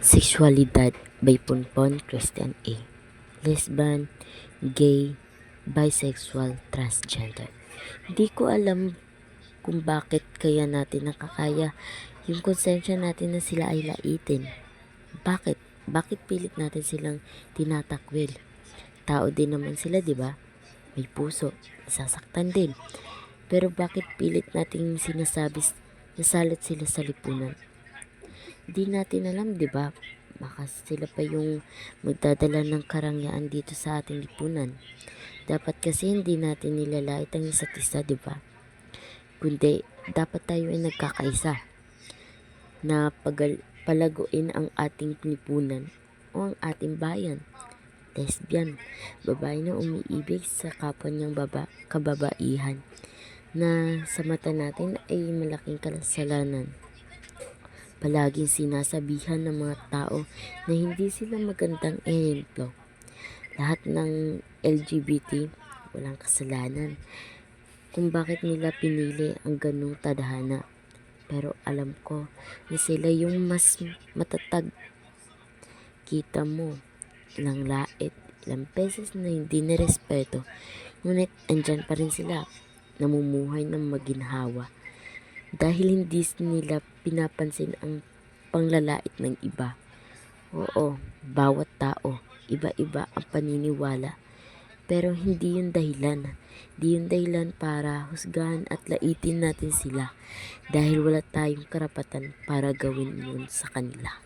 Sexualidad by Ponpon Christian A. Lesbian, gay, bisexual, transgender. Hindi ko alam kung bakit kaya natin nakakaya yung konsensya natin na sila ay laitin. Bakit? Bakit pilit natin silang tinatakwil? Tao din naman sila, di ba? May puso, nasasaktan din. Pero bakit pilit nating nasalit sila sa lipunan? Di natin alam, di ba? Baka sila pa yung magdadala ng karangyaan dito sa ating lipunan. Dapat kasi hindi natin nilalait ang isa't isa, di ba? Kundi, dapat tayo ay nagkakaisa na palaguin ang ating lipunan o ang ating bayan. Lesbian, babae na umiibig sa kapwa niyang kababaihan na sa mata natin ay malaking kasalanan. Palaging sinasabihan ng mga tao na hindi sila magandang ehemplo. Lahat ng LGBT walang kasalanan kung bakit nila pinili ang ganung tadhana. Pero alam ko na sila yung mas matatag. Kita mo, ilang lait, ilang beses na hindi nirespeto. Ngunit andyan pa rin sila, namumuhay ng maginhawa. Dahil hindi nila pinapansin ang panglalait ng iba. Oo, bawat tao, iba-iba ang paniniwala. Pero hindi yun dahilan. Hindi yun dahilan para husgahan at laitin natin sila. Dahil wala tayong karapatan para gawin yun sa kanila.